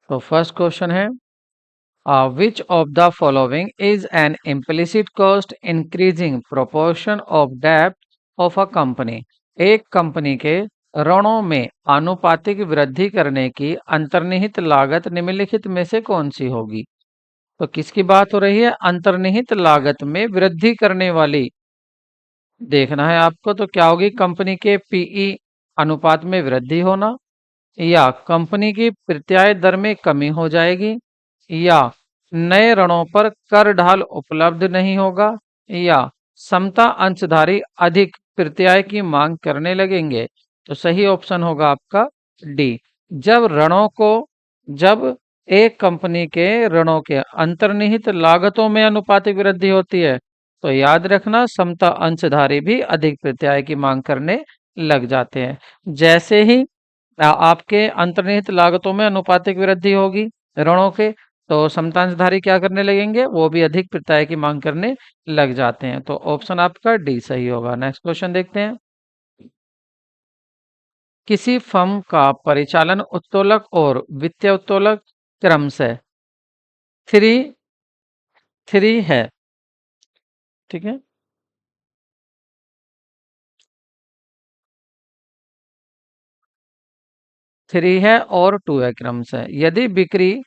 तो first question है विच of the following is an implicit cost increasing proportion of डेब्ट of a company. एक company के ऋणों में आनुपातिक वृद्धि करने की अंतर्निहित लागत निम्नलिखित में से कौन सी होगी। तो किसकी बात हो रही है, अंतर्निहित लागत में वृद्धि करने वाली। देखना है आपको, तो क्या होगी, कंपनी के पीई अनुपात में वृद्धि होना, या कंपनी की प्रत्याय दर में कमी हो जाएगी, या नए ऋणों पर कर ढाल उपलब्ध नहीं होगा, या समता अंशधारी अधिक प्रत्याय की मांग करने लगेंगे। तो सही ऑप्शन होगा आपका डी। जब एक कंपनी के ऋणों के अंतर्निहित लागतों में अनुपातिक वृद्धि होती है, तो याद रखना समता अंशधारी भी अधिक प्रत्याय की मांग करने लग जाते हैं। जैसे ही आपके अंतर्निहित लागतों में अनुपातिक वृद्धि होगी ऋणों के, तो समतांशधारी क्या करने लगेंगे, वो भी अधिक प्रत्याय की मांग करने लग जाते हैं। तो ऑप्शन आपका डी सही होगा। नेक्स्ट क्वेश्चन देखते हैं। किसी फर्म का परिचालन उत्तोलक और वित्तीय उत्तोलक क्रमशः थ्री थ्री है, ठीक है, थ्री है और टू है क्रमशः। यदि बिक्री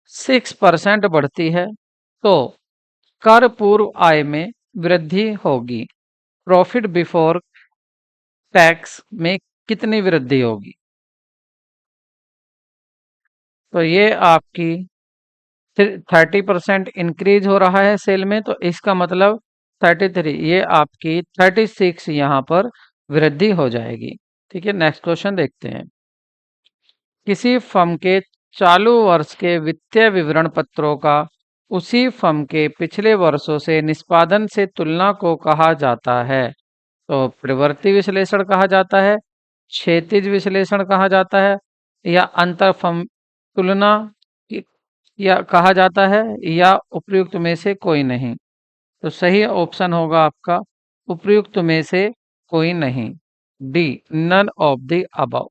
6% बढ़ती है तो कर पूर्व आय में वृद्धि होगी। प्रॉफिट बिफोर टैक्स में कितनी वृद्धि होगी। तो ये आपकी 30% इंक्रीज हो रहा है सेल में, तो इसका मतलब 33, ये आपकी 36 यहाँ पर वृद्धि हो जाएगी। ठीक है, नेक्स्ट क्वेश्चन देखते हैं। किसी फर्म के चालू वर्ष के वित्तीय विवरण पत्रों का उसी फर्म के पिछले वर्षों से निष्पादन से तुलना को कहा जाता है। तो प्रवृत्ति विश्लेषण कहा जाता है, क्षैतिज विश्लेषण कहा जाता है, या अंतर फर्म तुलना की- या कहा जाता है, या उपयुक्त में से कोई नहीं। तो सही ऑप्शन होगा आपका उपयुक्त में से कोई नहीं, D none of the above.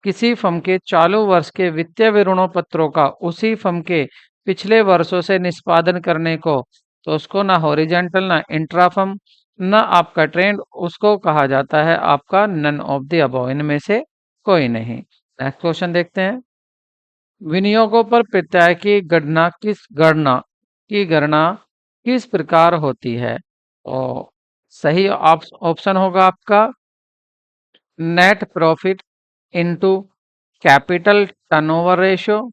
किसी फर्म के चालू वर्ष के वित्तीय विवरणों पत्रों का उसी फर्म के पिछले वर्षों से निष्पादन करने को, तो उसको ना हॉरिजेंटल ना इंट्रा फर्म ना आपका ट्रेंड, उसको कहा जाता है आपका नन ऑफ द अबव, इनमें से कोई नहीं। नेक्स्ट क्वेश्चन देखते हैं। विनियोगों पर प्रत्यय की गणना किस प्रकार होती है। और सही ऑप्शन होगा आपका net profit into capital turnover ratio,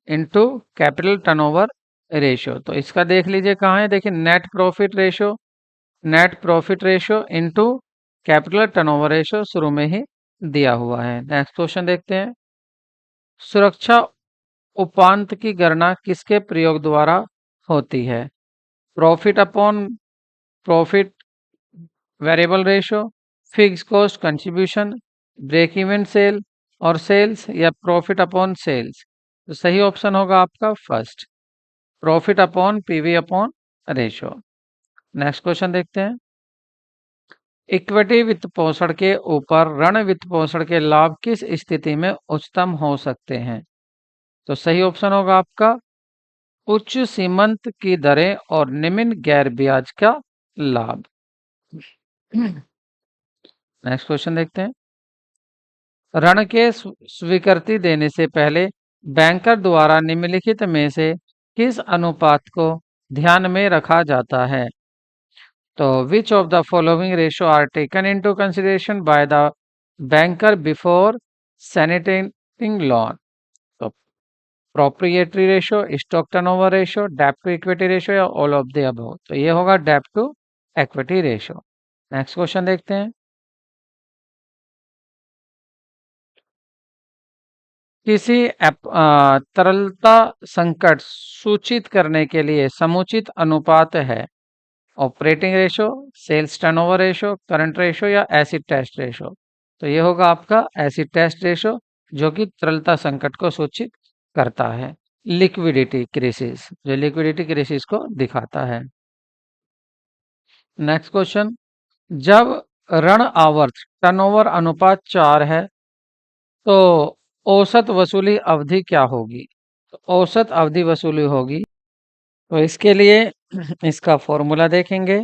into capital turnover ratio. तो इसका देख लीजिए कहाँ है, देखिए net profit ratio into capital turnover ratio शुरू में ही दिया हुआ है। नेक्स्ट क्वेश्चन देखते हैं। सुरक्षा उपांत की गणना किसके प्रयोग द्वारा होती है। Profit upon profit variable ratio, fix cost contribution, break even sale और सेल्स, या प्रॉफिट अपॉन सेल्स। तो सही ऑप्शन होगा आपका first, profit upon PV upon ratio. Next question देखते हैं। इक्विटी वित्त पोषण के ऊपर ऋण वित्त पोषण के लाभ किस स्थिति में उच्चतम हो सकते हैं। तो सही ऑप्शन होगा आपका उच्च सीमंत की दरें और निम्न गैर ब्याज का लाभ। नेक्स्ट क्वेश्चन देखते हैं। ऋण के स्वीकृति देने से पहले बैंकर द्वारा निम्नलिखित में से किस अनुपात को ध्यान में रखा जाता है। तो which of the following ratio are taken into consideration by the banker before sanitising loan. तो proprietary ratio, stock turnover ratio, डेब्ट टू इक्विटी रेशियो, या ऑल ऑफ द अबव। तो ये होगा डेब्ट to equity ratio. Next question देखते हैं। किसी तरलता संकट सूचित करने के लिए समुचित अनुपात है। Operating ratio, sales turnover ratio, current ratio, या एसिड टेस्ट रेशो। तो ये होगा आपका एसिड टेस्ट रेशो, जो कि तरलता संकट को सूचित करता है। लिक्विडिटी क्राइसिस, जो लिक्विडिटी क्राइसिस को दिखाता है। Next question. जब ऋण आवर्त टर्नओवर अनुपात 4 है, तो औसत वसूली अवधि क्या होगी? तो औसत अवधि वसूली होगी, तो इसके लिए इसका फॉर्मूला देखेंगे।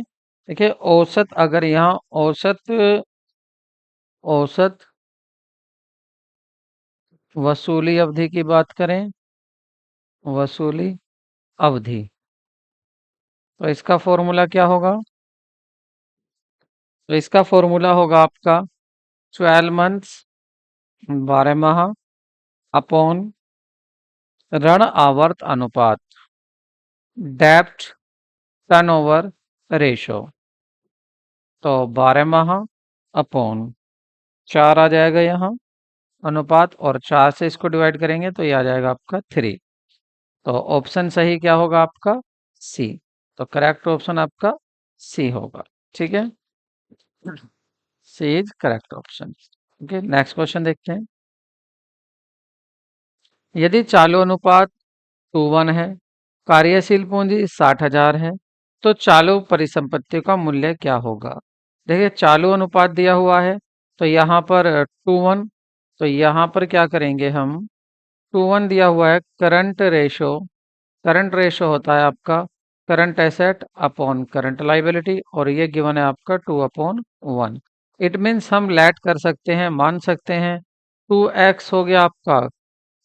देखिए औसत, अगर यहाँ औसत औसत वसूली अवधि की बात करें, वसूली अवधि, तो इसका फॉर्मूला क्या होगा? तो इसका फॉर्मूला होगा आपका 12 मंथ्स, 12 माह, अपॉन ऋण आवर्त अनुपात, डेब्ट टर्नओवर रेशो। तो 12 माह अपॉन 4 आ जाएगा यहाँ अनुपात, और 4 से इसको डिवाइड करेंगे तो ये आ जाएगा आपका 3। तो ऑप्शन सही क्या होगा आपका? सी। तो करेक्ट ऑप्शन आपका सी होगा। ठीक है, C is correct option. Okay, next question देखते हैं। यदि चालू अनुपात 2:1 है, कार्यशील पूंजी 60,000 है, तो चालू परिसंपत्ति का मूल्य क्या होगा? देखिए चालू अनुपात दिया हुआ है, तो यहाँ पर 2:1, तो यहाँ पर क्या करेंगे हम? 2:1 दिया हुआ है, करंट रेशो होता है आपका current asset upon current liability, और ये गिवन है आपका 2/1। इट मीन्स हम लेट कर सकते हैं, मान सकते हैं 2x हो गया आपका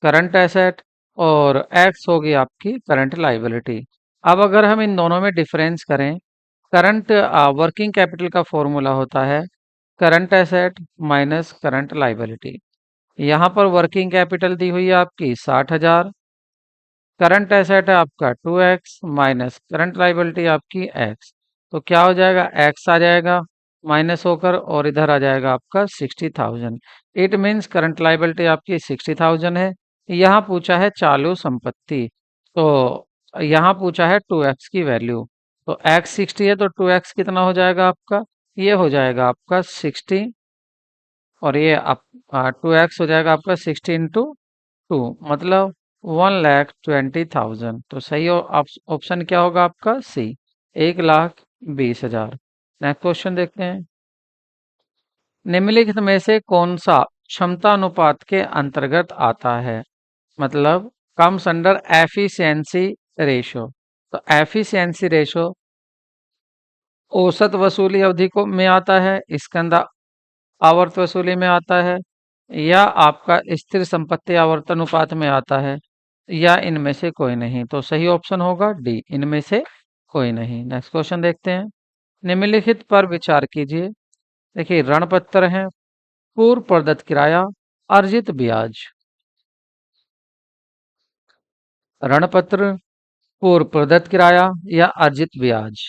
करंट एसेट, और x होगी आपकी करंट लाइबिलिटी। अब अगर हम इन दोनों में डिफरेंस करें, करंट वर्किंग कैपिटल का फॉर्मूला होता है current asset minus current liability. यहाँ पर वर्किंग कैपिटल दी हुई है आपकी 60,000, करंट एसेट है आपका 2x माइनस करंट लाइबिलिटी आपकी x, तो क्या हो जाएगा? x आ जाएगा माइनस होकर, और इधर आ जाएगा आपका 60,000। इट मीन्स करंट लाइबिलिटी आपकी 60,000 है। यहाँ पूछा है चालू संपत्ति, तो यहाँ पूछा है 2x की वैल्यू, तो x 60 है तो 2x कितना हो जाएगा आपका? ये हो जाएगा आपका 60, और ये आप 2x हो जाएगा आपका 60 इंटू 2, मतलब 1,20,000। तो सही ऑप्शन क्या होगा आपका? सी, 1,20,000। नेक्स्ट क्वेश्चन देखते हैं। निम्नलिखित में से कौन सा क्षमता अनुपात के अंतर्गत आता है? मतलब कम्स अंडर एफिशिएंसी रेशो। तो एफिशिएंसी रेशो औसत वसूली अवधि को में आता है, इसके अंदर आवर्त वसूली में आता है, या आपका स्थिर संपत्ति आवर्त अनुपात में आता है, या इनमें से कोई नहीं। तो सही ऑप्शन होगा डी, इनमें से कोई नहीं। नेक्स्ट क्वेश्चन देखते हैं। निम्नलिखित पर विचार कीजिए। देखिए ऋण पत्र है, पूर्व प्रदत्त किराया, अर्जित ब्याज। ऋण पत्र, पूर्व प्रदत्त किराया, या अर्जित ब्याज।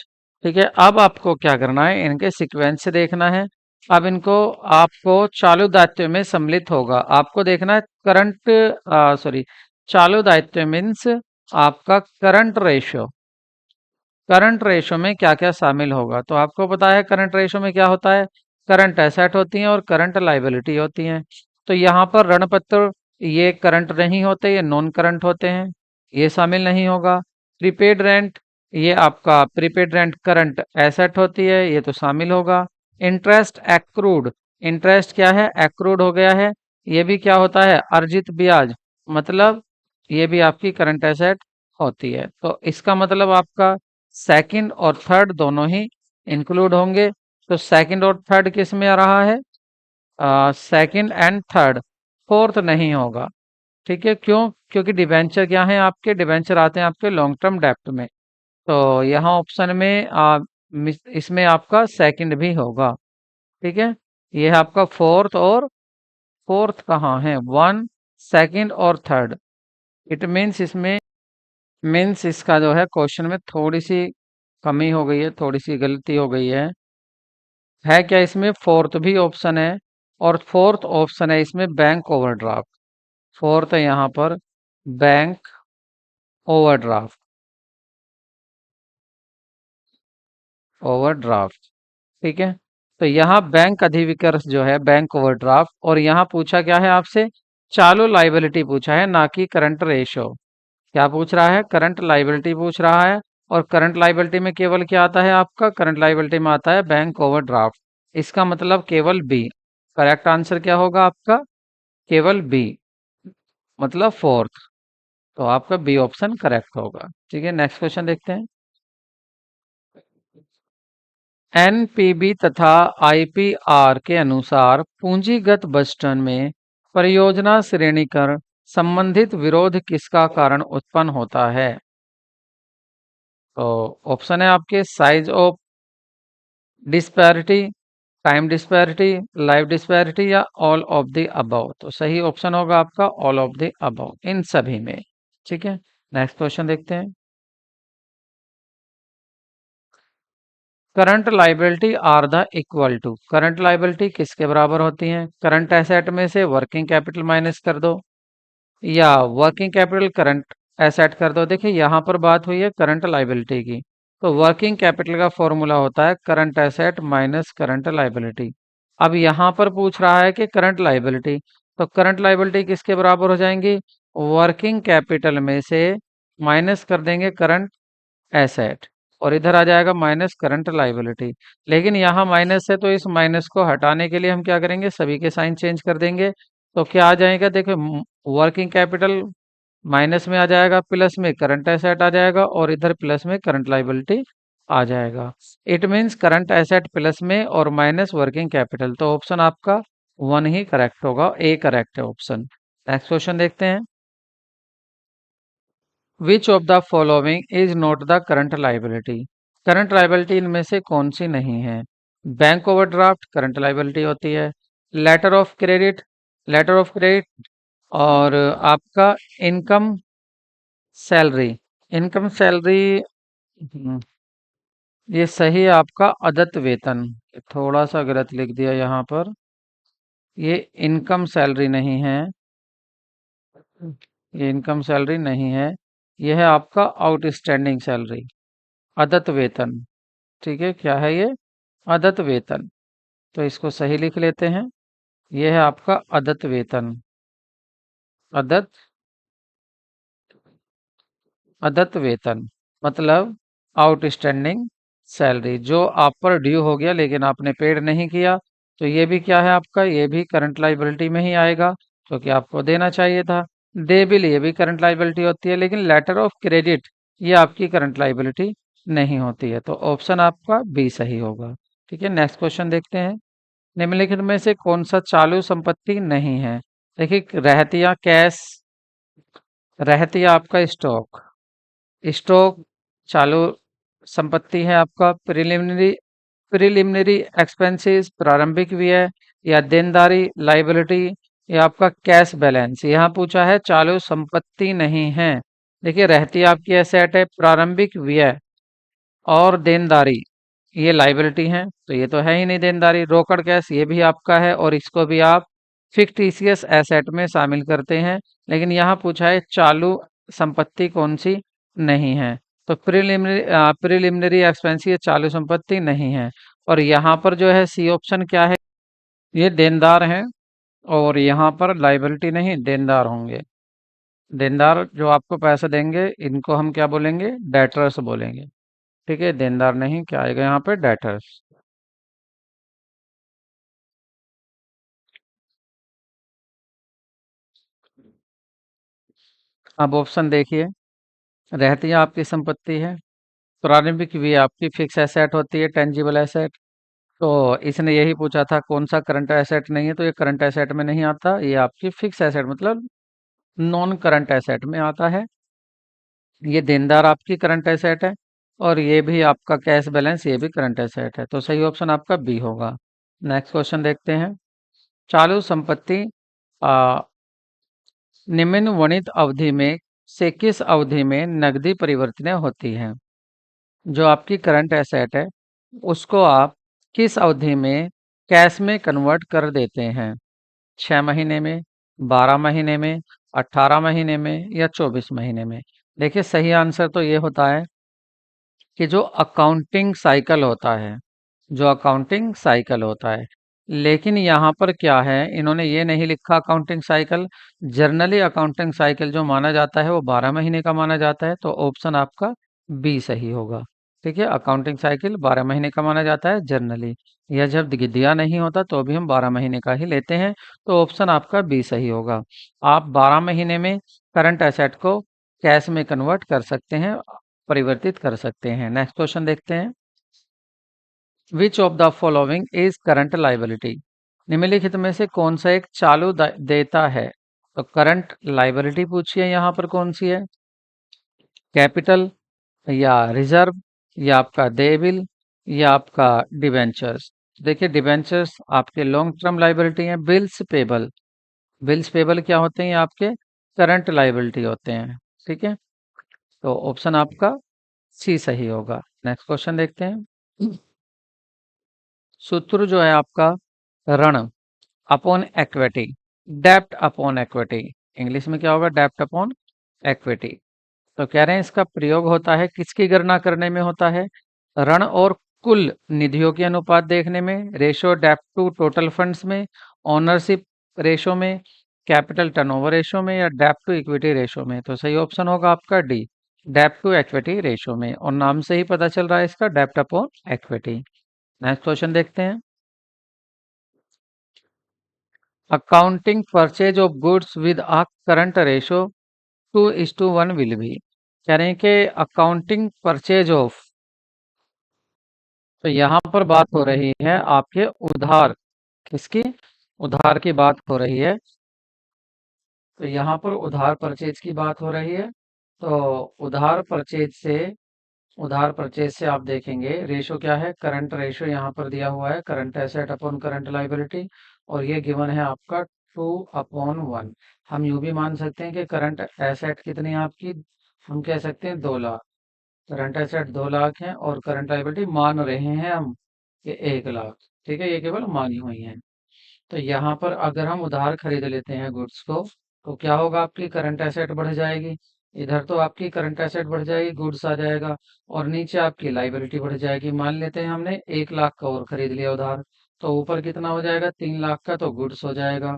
ठीक है, अब आपको क्या करना है? इनके सीक्वेंस से देखना है। अब इनको आपको चालू दायित्व में सम्मिलित होगा, आपको देखना है करंट, सॉरी, चालू दायित्व मीन्स आपका करंट रेशो में क्या क्या शामिल होगा? तो आपको पता है करंट रेशो में क्या होता है? करंट एसेट होती हैं और करंट लाइबिलिटी होती हैं। तो यहाँ पर ऋण पत्र ये करंट नहीं होते, ये नॉन करंट होते हैं, ये शामिल नहीं होगा। प्रीपेड रेंट, ये आपका प्रीपेड रेंट करंट एसेट होती है, ये तो शामिल होगा। इंटरेस्ट एक्रूड, इंटरेस्ट क्या है? एक्रूड हो गया है, ये भी क्या होता है? अर्जित ब्याज, मतलब ये भी आपकी करंट एसेट होती है। तो इसका मतलब आपका सेकंड और थर्ड दोनों ही इंक्लूड होंगे। तो सेकंड और थर्ड किस में आ रहा है? सेकंड एंड थर्ड, फोर्थ नहीं होगा। ठीक है, क्यों? क्योंकि डिबेंचर क्या है आपके? डिबेंचर आते हैं आपके लॉन्ग टर्म डेप्ट में, तो यहाँ ऑप्शन में इसमें आपका सेकंड भी होगा। ठीक है, ये है आपका फोर्थ, और फोर्थ कहाँ है? वन, सेकंड और थर्ड। इट मीन्स इसमें इसका जो है क्वेश्चन में थोड़ी सी कमी हो गई है, थोड़ी सी गलती हो गई है क्या? इसमें फोर्थ भी ऑप्शन है, और फोर्थ ऑप्शन है इसमें बैंक ओवरड्राफ्ट। फोर्थ है यहाँ पर बैंक ओवरड्राफ्ट, ओवरड्राफ्ट। ठीक है, तो यहाँ बैंक अधिविकर्ष जो है बैंक ओवरड्राफ्ट, और यहाँ पूछा क्या है आपसे? चालू लाइबिलिटी पूछा है, ना कि करंट रेशो। क्या पूछ रहा है? करंट लाइबिलिटी पूछ रहा है, और करंट लाइबिलिटी में केवल क्या आता है आपका? करंट लाइबिलिटी में आता है बैंक ओवरड्राफ्ट। इसका मतलब केवल बी, करेक्ट आंसर क्या होगा आपका? केवल बी। मतलब फोर्थ। तो आपका बी ऑप्शन करेक्ट होगा। ठीक है, नेक्स्ट क्वेश्चन देखते हैं। एनपीबी तथा आईपीआर के अनुसार पूंजीगत बजटन में परियोजना श्रेणीकरण संबंधित विरोध किसका कारण उत्पन्न होता है? तो ऑप्शन है आपके size of disparity, time disparity, life disparity या ऑल ऑफ द अबव। तो सही ऑप्शन होगा आपका ऑल ऑफ द अबव, इन सभी में। ठीक है, नेक्स्ट क्वेश्चन देखते हैं। Current liability are the equal to, current liability किसके बराबर होती हैं? करंट एसेट में से वर्किंग कैपिटल माइनस कर दो या वर्किंग कैपिटल करंट एसेट कर दो। देखिए यहाँ पर बात हुई है करंट लाइबिलिटी की, तो वर्किंग कैपिटल का फॉर्मूला होता है current asset minus current liability. अब यहाँ पर पूछ रहा है कि करंट लाइबिलिटी, तो करंट लाइबिलिटी किसके बराबर हो जाएंगी? वर्किंग कैपिटल में से माइनस कर देंगे करंट एसेट और इधर आ जाएगा माइनस करंट लाइबिलिटी। लेकिन यहाँ माइनस है तो इस माइनस को हटाने के लिए हम क्या करेंगे? सभी के साइन चेंज कर देंगे। तो क्या आ जाएगा? देखो, वर्किंग कैपिटल माइनस में आ जाएगा, प्लस में करंट एसेट आ जाएगा और इधर प्लस में करंट लाइबिलिटी आ जाएगा। It means current asset plus में और माइनस वर्किंग कैपिटल। तो ऑप्शन आपका वन ही करेक्ट होगा, ए करेक्ट है ऑप्शन। नेक्स्ट क्वेश्चन देखते हैं। विच of the following is not the current liability, current liability इनमें से कौन सी नहीं है? बैंक ओवरड्राफ्ट करंट लाइबिलिटी होती है, letter of credit, letter of credit, और आपका इनकम सैलरी, इनकम सैलरी, ये सही है आपका अदत्त वेतन। थोड़ा सा गलत लिख दिया यहाँ पर, ये इनकम सैलरी नहीं है, ये इनकम सैलरी नहीं है, ये है आपका आउटस्टैंडिंग सैलरी, अदत्त वेतन। ठीक है, क्या है ये? अदत्त वेतन। तो इसको सही लिख लेते हैं, ये है आपका अदत्त वेतन, अदत्त, अदत्त वेतन मतलब आउटस्टैंडिंग सैलरी, जो आप पर ड्यू हो गया लेकिन आपने पेड नहीं किया। तो ये भी क्या है आपका? ये भी करंट लाइबिलिटी में ही आएगा, क्योंकि आपको देना चाहिए था। दे बिल, ये भी करंट लाइबिलिटी होती है, लेकिन लेटर ऑफ क्रेडिट ये आपकी करंट लाइबिलिटी नहीं होती है। तो ऑप्शन आपका बी सही होगा। ठीक है, नेक्स्ट क्वेश्चन देखते हैं। निम्नलिखित में से कौन सा चालू संपत्ति नहीं है? देखिए, रहतिया कैश, रहतिया आपका स्टॉक, स्टॉक चालू संपत्ति है आपका। प्रिलिमिनरी, प्रिलिमिनरी एक्सपेंसेस प्रारंभिक व्यय, या देनदारी लाइबिलिटी, या आपका कैश बैलेंस। यहाँ पूछा है चालू संपत्ति नहीं है। देखिए, रहती आपकी एसेट है, प्रारंभिक व्यय और देनदारी ये लाइबिलिटी है, तो ये तो है ही नहीं देनदारी। रोकड़ कैश ये भी आपका है और इसको भी आप फिक्टिशियस एसेट में शामिल करते हैं। लेकिन यहाँ पूछा है चालू संपत्ति कौन सी नहीं है, तो प्रिलिमिनरी, प्रिलिमिनरी एक्सपेंस ये चालू संपत्ति नहीं है। और यहाँ पर जो है सी ऑप्शन क्या है? ये देनदार हैं, और यहाँ पर लाइबिलिटी नहीं, देनदार होंगे। देनदार जो आपको पैसे देंगे इनको हम क्या बोलेंगे? डेटर्स बोलेंगे। ठीक है, देनदार नहीं, क्या आएगा यहाँ पे? डेटर्स। अब ऑप्शन देखिए, रहती है आपकी संपत्ति है, प्रारंभिक भी आपकी फिक्स एसेट होती है, टेंजिबल एसेट। तो इसने यही पूछा था कौन सा करंट एसेट नहीं है, तो ये करंट एसेट में नहीं आता, ये आपकी फिक्स एसेट मतलब नॉन करंट एसेट में आता है। ये देनदार आपकी करंट एसेट है, और ये भी आपका कैश बैलेंस ये भी करंट एसेट है। तो सही ऑप्शन आपका बी होगा। नेक्स्ट क्वेश्चन देखते हैं। चालू संपत्ति आ, निम्नलिखित अवधि में से किस अवधि में नकदी परिवर्तनीय होती है? जो आपकी करंट एसेट है उसको आप किस अवधि में कैश में कन्वर्ट कर देते हैं? 6 महीने में, 12 महीने में, 18 महीने में, या 24 महीने में? देखिए, सही आंसर तो ये होता है कि जो अकाउंटिंग साइकिल होता है, जो अकाउंटिंग साइकिल होता है। लेकिन यहाँ पर क्या है, इन्होंने ये नहीं लिखा accounting cycle. Generally accounting cycle जो माना जाता है वो 12 महीने का माना जाता है। तो ऑप्शन आपका बी सही होगा। ठीक है, अकाउंटिंग साइकिल 12 महीने का माना जाता है जनरली। यह जब दिया नहीं होता तो भी हम 12 महीने का ही लेते हैं। तो ऑप्शन आपका बी सही होगा। आप 12 महीने में करंट एसेट को कैश में कन्वर्ट कर सकते हैं, परिवर्तित कर सकते हैं। नेक्स्ट क्वेश्चन देखते हैं। विच of the following is current liability? निम्नलिखित में से कौन सा एक चालू देयता है? तो करंट लाइबिलिटी पूछिए, यहाँ पर कौन सी है? कैपिटल या रिजर्व या आपका देय बिल या आपका डिबेंचर्स? देखिए, डिबेंचर्स आपके लॉन्ग टर्म लाइबिलिटी हैं। बिल्स पेबल क्या होते हैं? ये आपके करंट लाइबिलिटी होते हैं। ठीक है, तो ऑप्शन आपका सी सही होगा। नेक्स्ट क्वेश्चन देखते हैं। सूत्र जो है आपका ऋण अपॉन इक्विटी, डेप्ट अपॉन इक्विटी, इंग्लिश में क्या होगा? डेप्ट अपॉन इक्विटी। तो कह रहे हैं इसका प्रयोग होता है, किसकी गणना करने में होता है? ऋण और कुल निधियों के अनुपात देखने में, रेशो डेप्ट टू टोटल फंड्स में, ओनरशिप रेशो में, कैपिटल टर्नओवर रेशो में, या डेप्ट टू इक्विटी रेशो में। तो सही ऑप्शन होगा आपका डी, डेप्ट टू इक्विटी रेशो में। और नाम से ही पता चल रहा है इसका, डेप्ट अपॉन इक्विटी। नेक्स्ट क्वेश्चन देखते हैं। Accounting purchase of goods with a current ratio 2:1 will be. कह रहे हैं कि अकाउंटिंग परचेज ऑफ, तो यहाँ पर बात हो रही है आपके उधार, किसकी? उधार की बात हो रही है। तो यहाँ पर उधार परचेज की बात हो रही है। तो उधार परचेज से उधार परचेज से आप देखेंगे रेशो क्या है? करंट रेशो यहाँ पर दिया हुआ है, current asset upon current liability, और ये गिवन है आपका 2/1। हम यूं भी मान सकते हैं कि करंट एसेट कितनी है आपकी? हम कह सकते हैं 2 लाख। करंट एसेट 2 लाख है और करंट लाइबिलिटी मान रहे हैं हम कि 1 लाख। ठीक है, ये केवल मानी हुई है। तो यहाँ पर अगर हम उधार खरीद लेते हैं गुड्स को, तो क्या होगा? आपकी करंट एसेट बढ़ जाएगी। इधर तो आपकी करंट एसेट बढ़ जाएगी, गुड्स आ जाएगा, और नीचे आपकी लाइबिलिटी बढ़ जाएगी। मान लेते हैं हमने 1 लाख का और खरीद लिया उधार, तो ऊपर कितना हो जाएगा? 3 लाख का तो गुड्स हो जाएगा।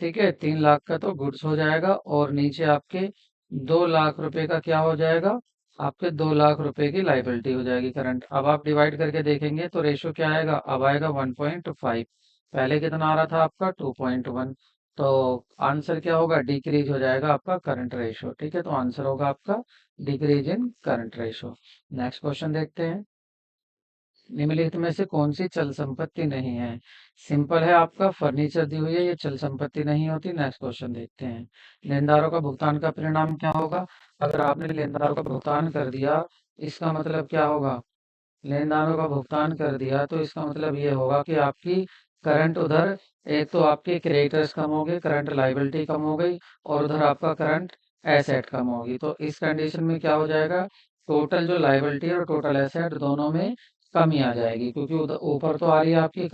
ठीक है, 3 लाख का तो गुड्स हो जाएगा, और नीचे आपके 2 लाख रुपए का क्या हो जाएगा? आपके 2 लाख रुपए की लाइबिलिटी हो जाएगी करंट। अब आप डिवाइड करके देखेंगे तो रेशो क्या आएगा? अब आएगा 1.5। पहले कितना आ रहा था आपका? 2.1। तो आंसर क्या होगा? डिक्रीज हो जाएगा आपका करंट रेशो। ठीक है, तो आंसर होगा आपका decrease in current ratio. Next question देखते हैं। निम्नलिखित में से कौन सी चल संपत्ति नहीं है? सिंपल है, आपका फर्नीचर दी हुई है, ये चल संपत्ति नहीं होती। नेक्स्ट क्वेश्चन देखते हैं। लेनदारों का भुगतान का परिणाम क्या होगा? अगर आपने लेनदारों का भुगतान कर दिया, इसका मतलब क्या होगा? लेनदारों का भुगतान कर दिया तो इसका मतलब ये होगा कि आपकी करंट उधर, एक तो आपके क्रेडिटर्स कम हो गए, करंट लाइबिलिटी कम हो गई, और उधर आपका करंट एसेट कम होगी। तो इस कंडीशन में क्या हो जाएगा? टोटल जो लाइबिलिटी और टोटल एसेट दोनों में कमी आ जाएगी, क्योंकि उधर ऊपर तो आ रही है आपकी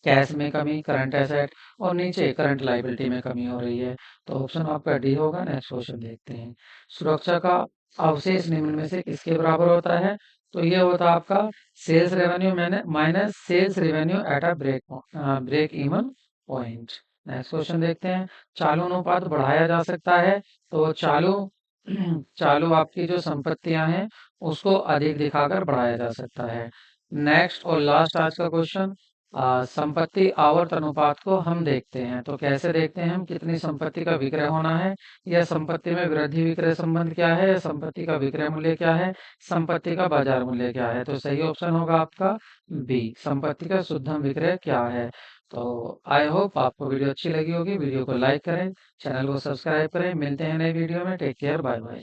कैश में कमी, करंट एसेट, और नीचे करंट लाइबिलिटी में कमी हो रही है। तो ऑप्शन आपका डी होगा। नेक्स्ट क्वेश्चन देखते हैं। सुरक्षा का अवशेष निम्न में से किसके बराबर होता है? तो ये होता है आपका सेल्स रेवेन्यू मैंने minus sales revenue at a break even point. Next question देखते हैं। चालू अनुपात बढ़ाया जा सकता है, तो चालू चालू आपकी जो संपत्तियां हैं उसको अधिक दिखाकर बढ़ाया जा सकता है। नेक्स्ट और लास्ट आज का क्वेश्चन, संपत्ति आवर्त अनुपात को हम देखते हैं। तो कैसे देखते हैं हम? कितनी संपत्ति का विक्रय होना है, या संपत्ति में वृद्धि विक्रय संबंध क्या है, या संपत्ति का विक्रय मूल्य क्या है, संपत्ति का बाजार मूल्य क्या है? तो सही ऑप्शन होगा आपका बी, संपत्ति का शुद्धम विक्रय क्या है। तो आई होप आपको वीडियो अच्छी लगी होगी। वीडियो को लाइक करें, चैनल को सब्सक्राइब करें। मिलते हैं नई वीडियो में। Take care, bye bye.